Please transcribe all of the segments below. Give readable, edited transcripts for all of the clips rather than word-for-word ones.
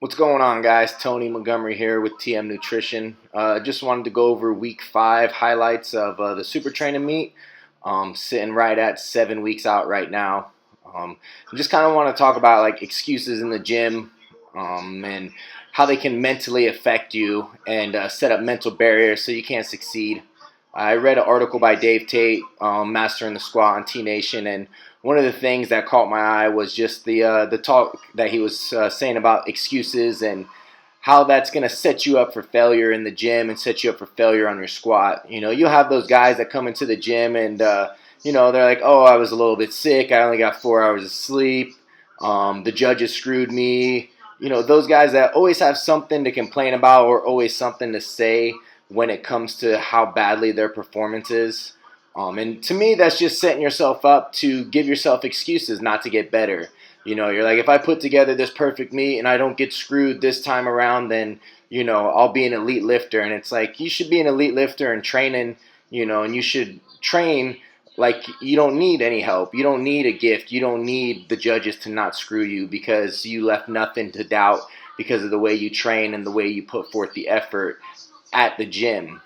What's going on, guys? Tony Montgomery here with TM Nutrition. Just wanted to go over week 5 highlights of the SuperTraining meet. Sitting right at 7 weeks out right now. Just kind of want to talk about like excuses in the gym and how they can mentally affect you and set up mental barriers so you can't succeed. I read an article by Dave Tate, Mastering the Squat on T Nation, and one of the things that caught my eye was just the talk that he was saying about excuses and how that's going to set you up for failure in the gym and set you up for failure on your squat. You know, you'll have those guys that come into the gym and, they're like, oh, I was a little bit sick. I only got 4 hours of sleep. The judges screwed me. You know, those guys that always have something to complain about or always something to say when it comes to how badly their performance is. And to me, that's just setting yourself up to give yourself excuses not to get better. You know, you're like, if I put together this perfect meet and I don't get screwed this time around, then, I'll be an elite lifter. And it's like, you should be an elite lifter and training, and you should train like you don't need any help. You don't need a gift. You don't need the judges to not screw you because you left nothing to doubt because of the way you train and the way you put forth the effort at the gym.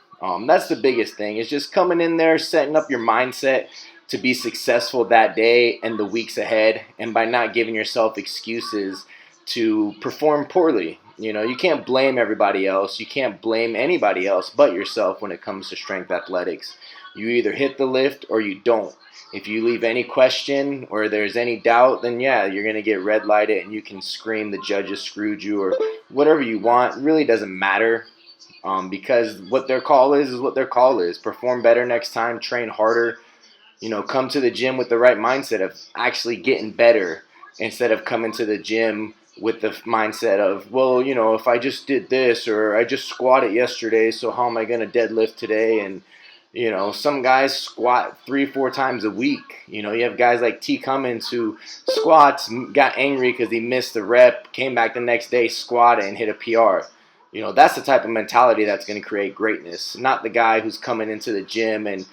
That's the biggest thing, is just coming in there, setting up your mindset to be successful that day and the weeks ahead, and by not giving yourself excuses to perform poorly. You can't blame everybody else. You can't blame anybody else but yourself when it comes to strength athletics. You either hit the lift or you don't. If you leave any question or there's any doubt, then yeah, you're going to get red lighted and you can scream the judges screwed you or whatever you want. It really doesn't matter. Because what their call is what their call is. Perform better next time, train harder, come to the gym with the right mindset of actually getting better instead of coming to the gym with the mindset of, well, if I just did this or I just squatted yesterday, so how am I going to deadlift today? And, some guys squat 3-4 times a week. You have guys like T. Cummins who squats, got angry because he missed the rep, came back the next day, squatted and hit a PR. That's the type of mentality that's going to create greatness, not the guy who's coming into the gym and,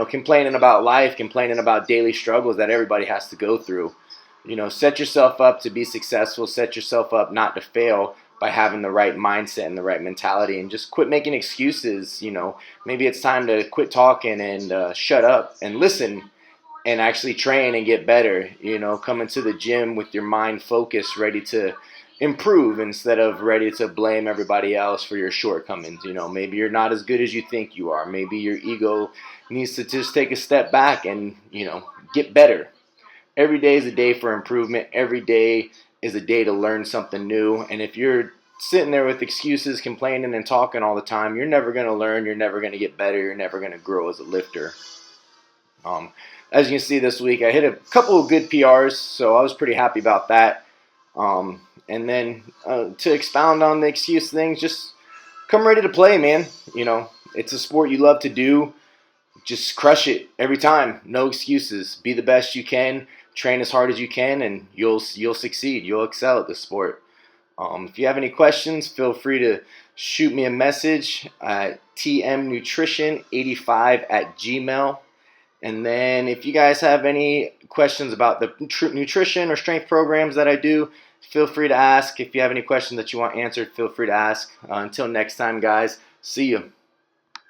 complaining about life, complaining about daily struggles that everybody has to go through. Set yourself up to be successful, set yourself up not to fail by having the right mindset and the right mentality, and just quit making excuses. Maybe it's time to quit talking and shut up and listen and actually train and get better. Come into the gym with your mind focused, ready to improve instead of ready to blame everybody else for your shortcomings. Maybe you're not as good as you think you are. Maybe your ego needs to just take a step back and, get better. Every day is a day for improvement. Every day is a day to learn something new. And if you're sitting there with excuses, complaining and talking all the time, you're never going to learn. You're never going to get better. You're never going to grow as a lifter. As you can see this week, I hit a couple of good PRs, so I was pretty happy about that. And then to expound on the excuse things, just come ready to play, man. It's a sport you love to do. Just crush it every time. No excuses. Be the best you can. Train as hard as you can, and you'll succeed. You'll excel at the sport. If you have any questions, feel free to shoot me a message at tmnutrition85@gmail.com. And then if you guys have any questions about the nutrition or strength programs that I do, feel free to ask. If you have any questions that you want answered, feel free to ask. Until next time, guys, see you.